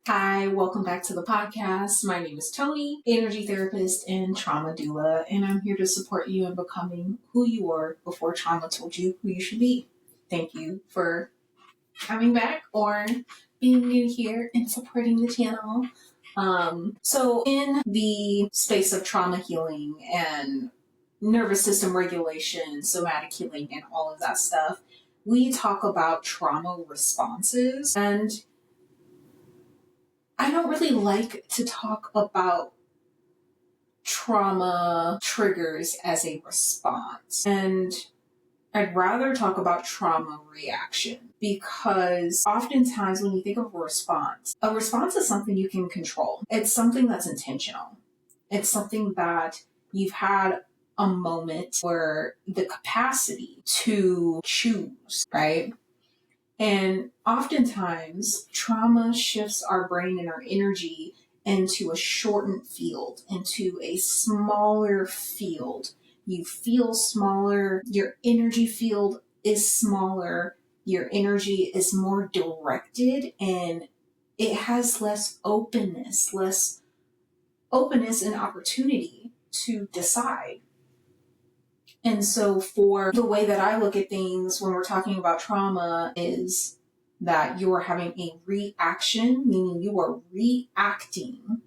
Hi, welcome back to the podcast. My name is Tony, energy therapist and trauma doula, and I'm here to support you in becoming who you were before trauma told you who you should be. Thank you for coming back or being new here and supporting the channel. So in the space of trauma healing and nervous system regulation, somatic healing, and all of that stuff, we talk about trauma responses, and I don't really like to talk about trauma triggers as a response. And I'd rather talk about trauma reaction, because oftentimes when you think of a response is something you can control. It's something that's intentional. It's something that you've had a moment where the capacity to choose, right? And oftentimes, trauma shifts our brain and our energy into a shortened field, into a smaller field. You feel smaller, your energy field is smaller, your energy is more directed, and it has less openness and opportunity to decide. And so for the way that I look at things when we're talking about trauma is that you are having a reaction, meaning you are reacting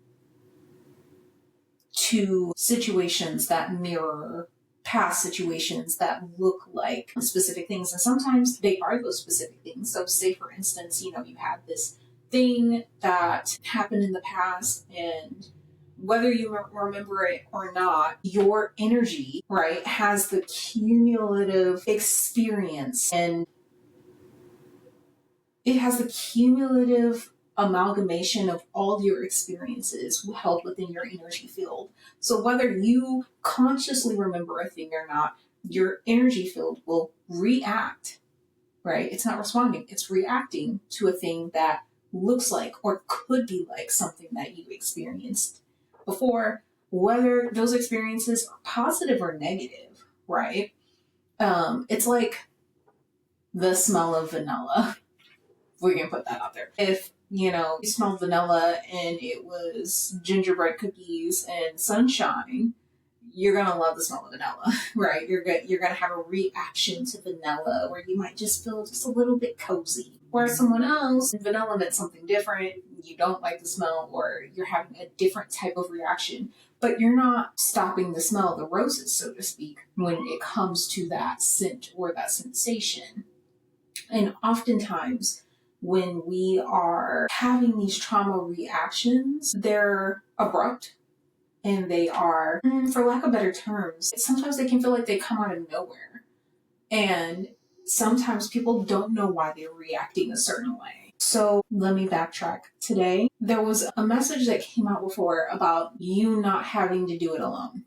to situations that mirror past situations that look like specific things. And sometimes they are those specific things. So say, for instance, you had this thing that happened in the past, and whether you remember it or not, your energy, right, has the cumulative experience, and it has the cumulative amalgamation of all your experiences held within your energy field. So whether you consciously remember a thing or not, your energy field will react, right? It's not responding, it's reacting to a thing that looks like or could be like something that you experienced before, whether those experiences are positive or negative, right? It's like the smell of vanilla. We can put that out there. If, you smelled vanilla and it was gingerbread cookies and sunshine, you're going to love the smell of vanilla, right? You're going to have a reaction to vanilla where you might just feel just a little bit cozy. Whereas someone else, vanilla meant something different, you don't like the smell, or you're having a different type of reaction, but you're not stopping the smell of the roses, so to speak, when it comes to that scent or that sensation. And oftentimes, when we are having these trauma reactions, they're abrupt, and they are, for lack of better terms, sometimes they can feel like they come out of nowhere. And sometimes people don't know why they're reacting a certain way. So let me backtrack. Today, there was a message that came out before about you not having to do it alone.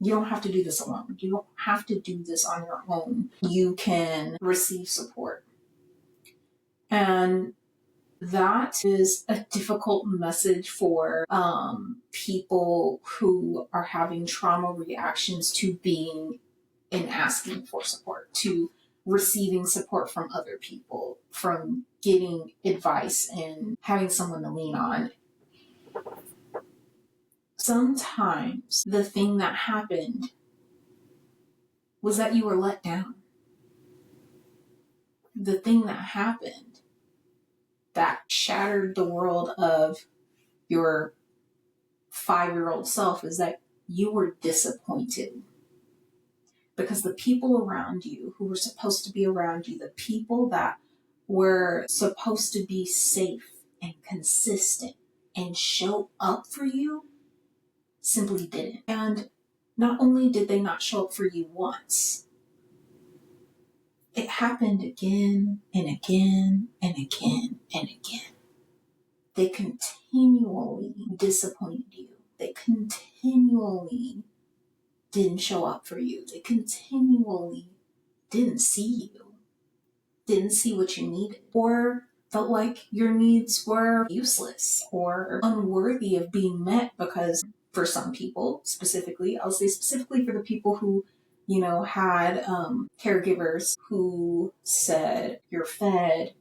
You don't have to do this alone. You don't have to do this on your own. You can receive support. And that is a difficult message for people who are having trauma reactions to being and asking for support, to receiving support from other people, from getting advice and having someone to lean on. Sometimes the thing that happened was that you were let down. The thing that happened that shattered the world of your 5-year-old self is that you were disappointed. Because the people around you who were supposed to be around you, the people that were supposed to be safe and consistent and show up for you, simply didn't. And not only did they not show up for you once, it happened again and again and again and again. They continually disappointed you. They continually didn't show up for you. They continually didn't see you, didn't see what you needed, or felt like your needs were useless or unworthy of being met. Because for some people, specifically, I'll say specifically for the people who, had caregivers who said, you're fed,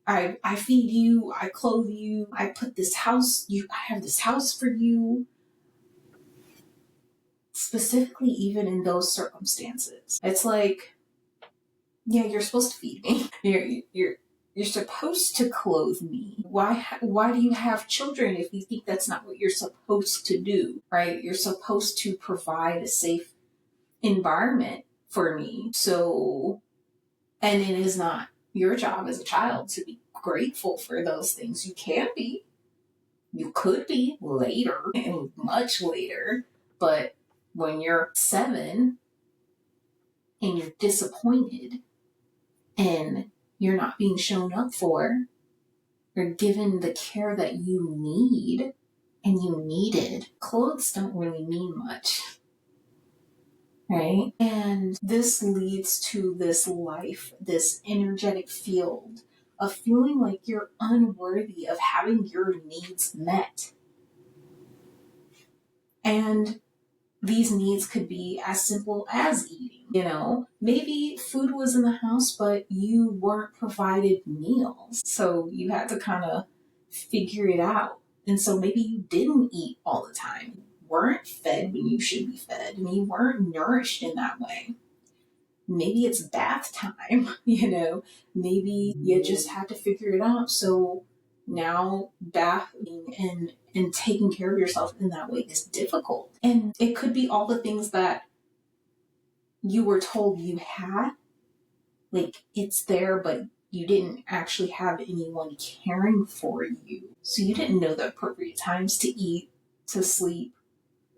I feed you, I clothe you, I put this house, I have this house for you. Specifically, even in those circumstances, it's like, yeah, you're supposed to feed me. You're supposed to clothe me. Why do you have children if you think that's not what you're supposed to do, right? You're supposed to provide a safe environment for me. So, and it is not your job as a child to be grateful for those things. You can be. You could be later, and much later, but when you're 7 and you're disappointed and you're not being shown up for or given the care that you need and you needed, clothes don't really mean much, right? And this leads to this life, this energetic field of feeling like you're unworthy of having your needs met. And these needs could be as simple as eating. Maybe food was in the house, but you weren't provided meals. So you had to kind of figure it out. And so maybe you didn't eat all the time. You weren't fed when you should be fed. And you weren't nourished in that way. Maybe it's bath time, Maybe you just had to figure it out. So now bathing and taking care of yourself in that way is difficult. And it could be all the things that you were told you had, like it's there, but you didn't actually have anyone caring for you. So you didn't know the appropriate times to eat, to sleep,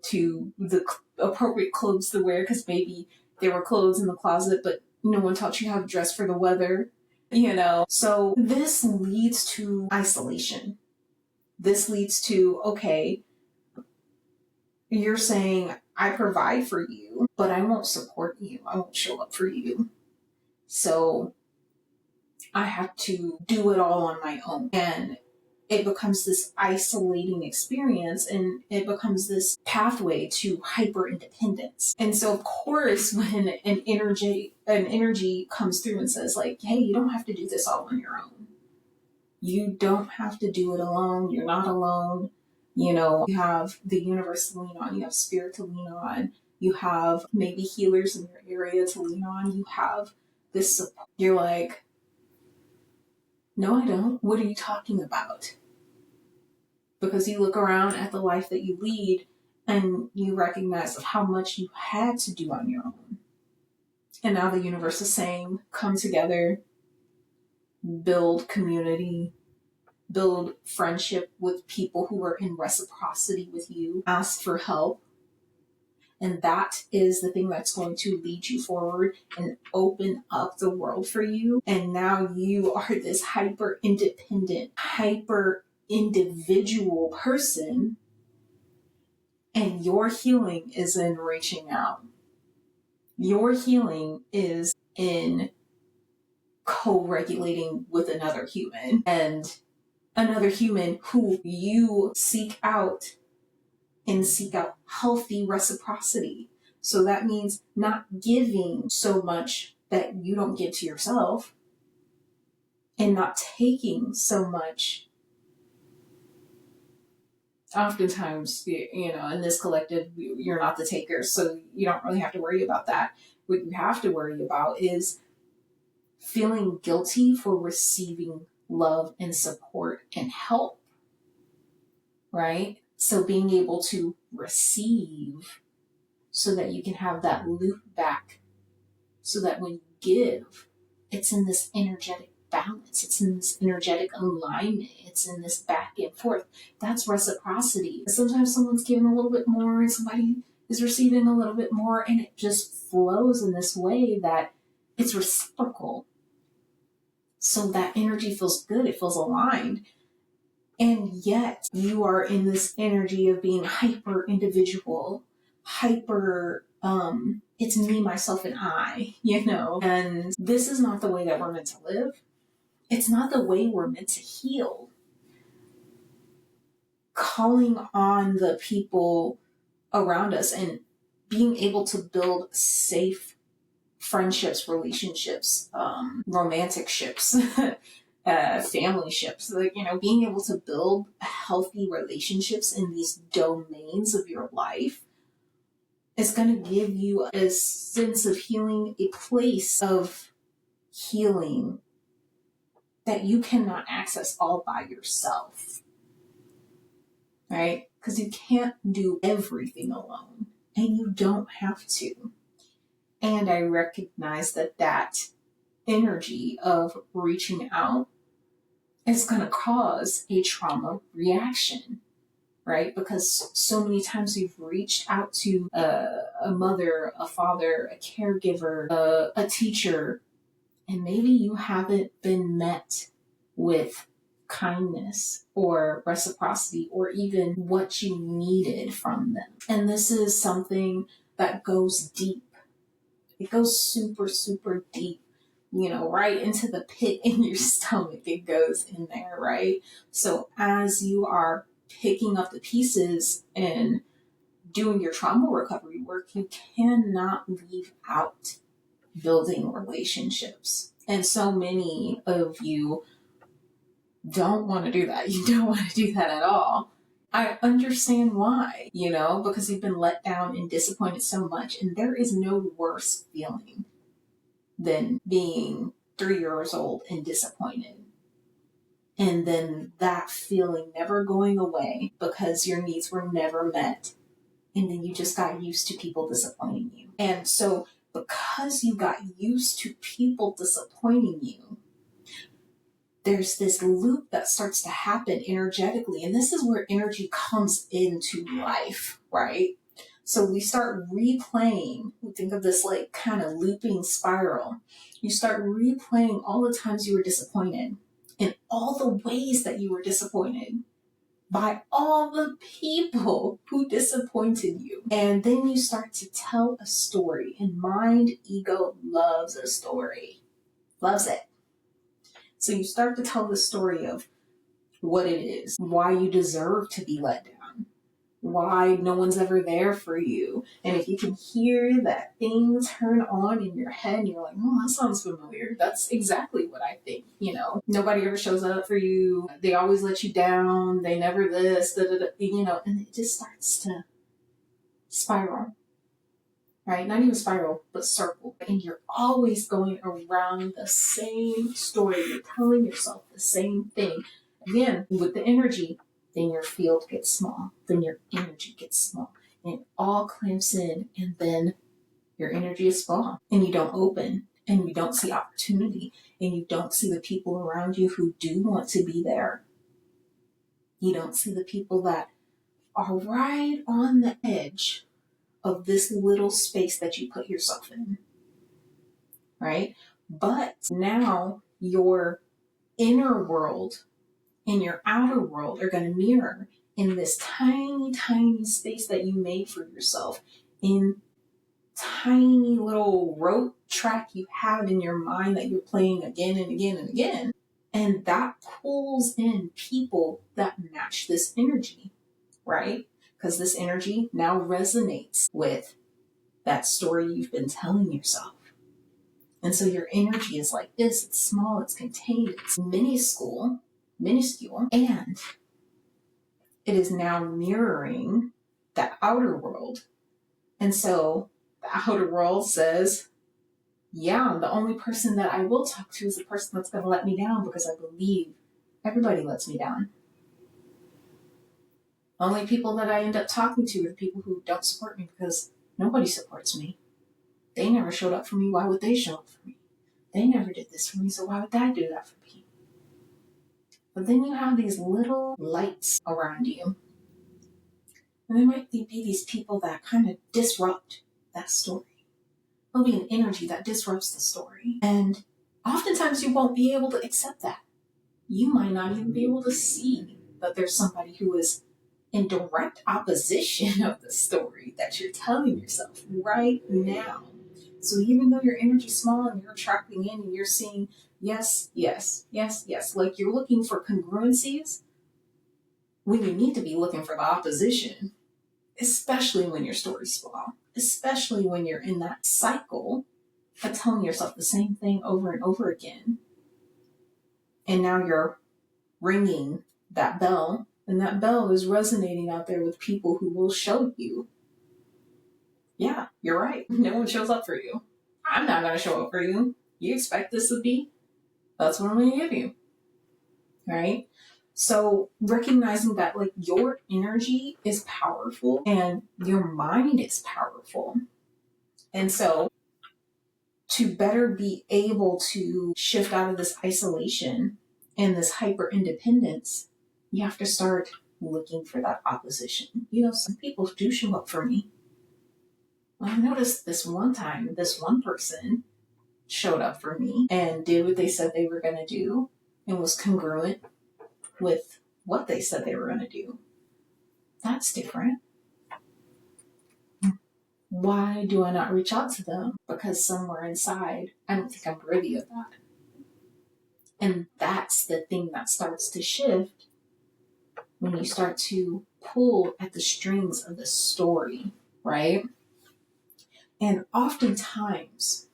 to the appropriate clothes to wear, because maybe there were clothes in the closet, but no one taught you how to dress for the weather, So this leads to isolation. This leads to, okay, you're saying, I provide for you, but I won't support you. I won't show up for you. So I have to do it all on my own. And it becomes this isolating experience, and it becomes this pathway to hyper independence. And so, of course, when an energy comes through and says, like, hey, you don't have to do this all on your own. You don't have to do it alone. You're not alone. You have the universe to lean on. You have spirit to lean on. You have maybe healers in your area to lean on. You have this support. You're like, no, I don't. What are you talking about? Because you look around at the life that you lead and you recognize how much you had to do on your own. And now the universe is saying, come together, build community, build friendship with people who are in reciprocity with you, ask for help. And that is the thing that's going to lead you forward and open up the world for you. And now you are this hyper independent, hyper individual person. And your healing is in reaching out. Your healing is in co-regulating with another human, and another human who you seek out and seek out healthy reciprocity. So that means not giving so much that you don't give to yourself, and not taking so much. Oftentimes, in this collective, you're not the taker, so you don't really have to worry about that. What you have to worry about is feeling guilty for receiving love and support and help, right? So being able to receive so that you can have that loop back, so that when you give, it's in this energetic balance, it's in this energetic alignment, it's in this back and forth. That's reciprocity. Sometimes someone's giving a little bit more and somebody is receiving a little bit more, and it just flows in this way that it's reciprocal. So that energy feels good, it feels aligned. And yet you are in this energy of being hyper individual, hyper, it's me, myself, and I, and this is not the way that we're meant to live. It's not the way we're meant to heal. Calling on the people around us and being able to build safe friendships, relationships, romantic ships, family ships, like, being able to build healthy relationships in these domains of your life is going to give you a sense of healing, a place of healing that you cannot access all by yourself, right? Because you can't do everything alone, and you don't have to. And I recognize that energy of reaching out is going to cause a trauma reaction, right? Because so many times you've reached out to a mother, a father, a caregiver, a teacher, and maybe you haven't been met with kindness or reciprocity or even what you needed from them. And this is something that goes deep. It goes super, super deep, right into the pit in your stomach. It goes in there, right? So as you are picking up the pieces and doing your trauma recovery work, you cannot leave out building relationships. And so many of you don't want to do that. You don't want to do that at all. I understand why, because you've been let down and disappointed so much. And there is no worse feeling than being 3 years old and disappointed. And then that feeling never going away because your needs were never met. And then you just got used to people disappointing you. And so because you got used to people disappointing you, there's this loop that starts to happen energetically. And this is where energy comes into life, right? So we start replaying. We think of this like kind of looping spiral. You start replaying all the times you were disappointed and all the ways that you were disappointed by all the people who disappointed you. And then you start to tell a story. And mind, ego loves a story. Loves it. So you start to tell the story of what it is, why you deserve to be let down, why no one's ever there for you. And if you can hear that thing turn on in your head, and you're like, oh, that sounds familiar. That's exactly what I think. Nobody ever shows up for you. They always let you down. They never this, and it just starts to spiral, right? Not even spiral, but circle. And you're always going around the same story. You're telling yourself the same thing. Again, with the energy, then your field gets small, then your energy gets small, and it all clamps in, and then your energy is small, and you don't open, and you don't see opportunity, and you don't see the people around you who do want to be there. You don't see the people that are right on the edge of this little space that you put yourself in, right? But now your inner world and your outer world are going to mirror in this tiny, tiny space that you made for yourself, in tiny little rope track you have in your mind that you're playing again and again and again. And that pulls in people that match this energy, right? Because this energy now resonates with that story you've been telling yourself. And so your energy is like this. It's small, it's contained, it's minuscule, and it is now mirroring the outer world. And so the outer world says, yeah, the only person that I will talk to is the person that's going to let me down, because I believe everybody lets me down. Only people that I end up talking to are the people who don't support me, because nobody supports me. They never showed up for me. Why would they show up for me? They never did this for me, so why would I do that for me? But then you have these little lights around you. And there might be these people that kind of disrupt that story. There'll be an energy that disrupts the story. And oftentimes you won't be able to accept that. You might not even be able to see that there's somebody who is in direct opposition of the story that you're telling yourself right now. So even though your energy's small and you're attracting in and you're seeing yes, yes, yes, yes, like you're looking for congruencies when you need to be looking for the opposition, especially when your story's small, especially when you're in that cycle of telling yourself the same thing over and over again. And now you're ringing that bell, and that bell is resonating out there with people who will show you, yeah, you're right. No one shows up for you. I'm not going to show up for you. You expect this to be? That's what I'm going to give you. Right? So recognizing that like your energy is powerful and your mind is powerful. And so to better be able to shift out of this isolation and this hyper independence, you have to start looking for that opposition. You know, some people do show up for me. I noticed this one time, this one person showed up for me and did what they said they were going to do and was congruent with what they said they were going to do. That's different. Why do I not reach out to them? Because somewhere inside, I don't think I'm worthy of that. And that's the thing that starts to shift when you start to pull at the strings of the story, right? And oftentimes,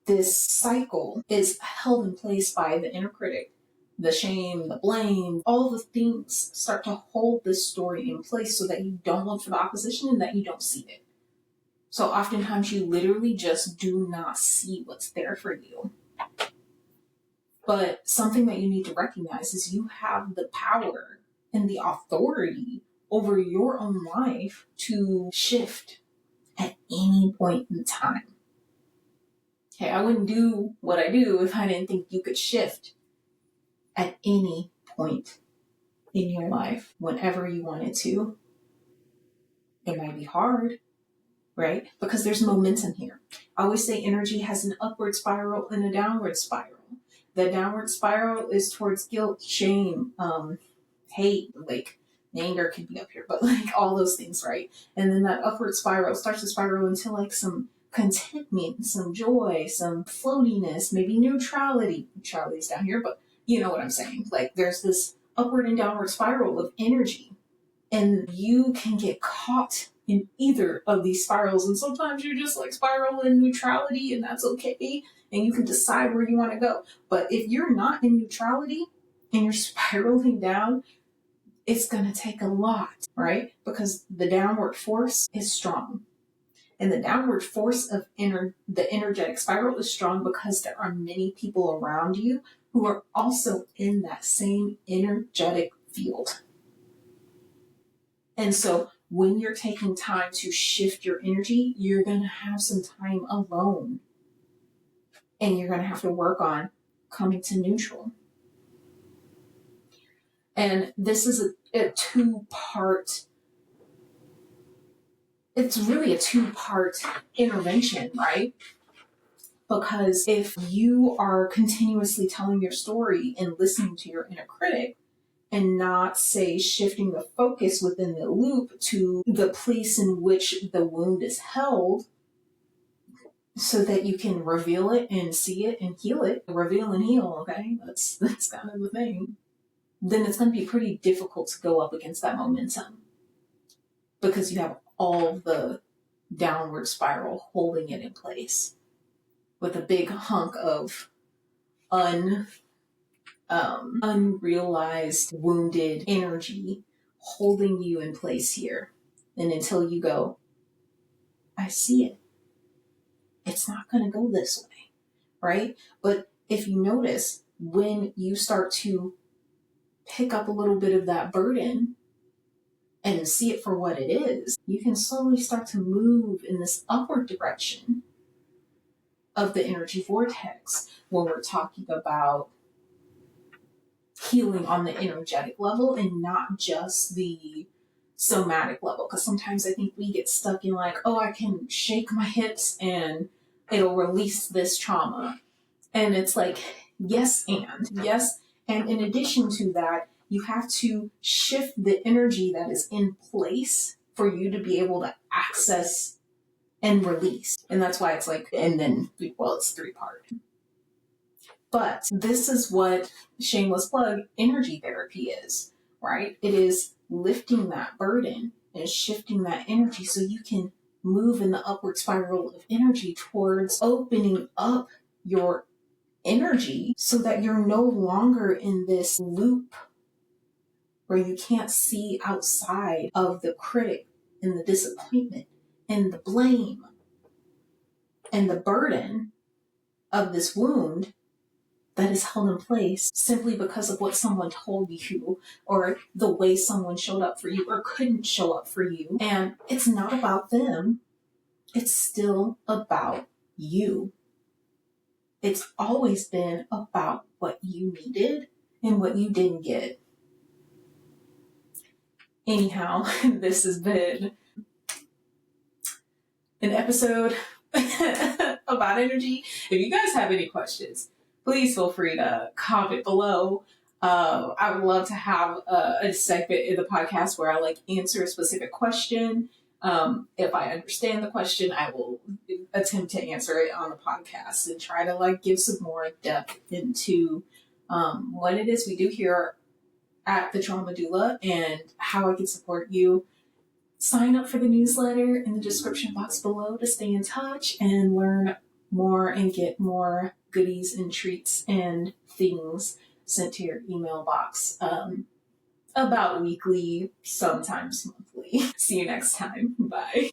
this cycle is held in place by the inner critic. The shame, the blame, all the things start to hold this story in place so that you don't look for the opposition and that you don't see it. So oftentimes you literally just do not see what's there for you. But something that you need to recognize is you have the power and the authority over your own life to shift at any point in time. Okay, I wouldn't do what I do if I didn't think you could shift at any point in your life, whenever you wanted to. It might be hard, right? Because there's momentum here. I always say energy has an upward spiral and a downward spiral. The downward spiral is towards guilt, shame, hate, like anger could be up here, but like all those things, right? And then that upward spiral starts to spiral into like some contentment, some joy, some floatiness, maybe neutrality. Neutrality's down here, but you know what I'm saying? Like there's this upward and downward spiral of energy, and you can get caught in either of these spirals. And sometimes you just like spiral in neutrality, and that's okay. And you can decide where you want to go. But if you're not in neutrality and you're spiraling down, it's going to take a lot, right? Because the downward force is strong. And the downward force of the energetic spiral is strong because there are many people around you who are also in that same energetic field. And so when you're taking time to shift your energy, you're going to have some time alone. And you're going to have to work on coming to neutral. And this is a two-part, it's really a two-part intervention, right? Because if you are continuously telling your story and listening to your inner critic and not, say, shifting the focus within the loop to the place in which the wound is held so that you can reveal it and see it and heal it, reveal and heal, okay? That's kind of the thing. Then it's going to be pretty difficult to go up against that momentum because you have all the downward spiral holding it in place with a big hunk of unrealized wounded energy holding you in place here. And until you go, I see it. It's not going to go this way, right? But if you notice, when you start to pick up a little bit of that burden and see it for what it is, you can slowly start to move in this upward direction of the energy vortex when we're talking about healing on the energetic level and not just the somatic level. Because sometimes I think we get stuck in like, oh, I can shake my hips and it'll release this trauma. And it's like, yes. And in addition to that, you have to shift the energy that is in place for you to be able to access and release. And that's why it's like, and then, well, it's three-part. But this is what shameless plug energy therapy is, right? It is lifting that burden and shifting that energy so you can move in the upward spiral of energy towards opening up your energy so that you're no longer in this loop where you can't see outside of the critic and the disappointment and the blame and the burden of this wound that is held in place simply because of what someone told you or the way someone showed up for you or couldn't show up for you. And it's not about them. It's still about you. It's always been about what you needed and what you didn't get. Anyhow, this has been an episode about energy. If you guys have any questions, please feel free to comment below. I would love to have a segment in the podcast where I answer a specific question. If I understand the question, I will attempt to answer it on the podcast and try to give some more depth into what it is we do here at the Trauma Doula and how I can support you. Sign up for the newsletter in the description box below to stay in touch and learn more and get more goodies and treats and things sent to your email box about weekly, sometimes monthly. See you next time. Bye.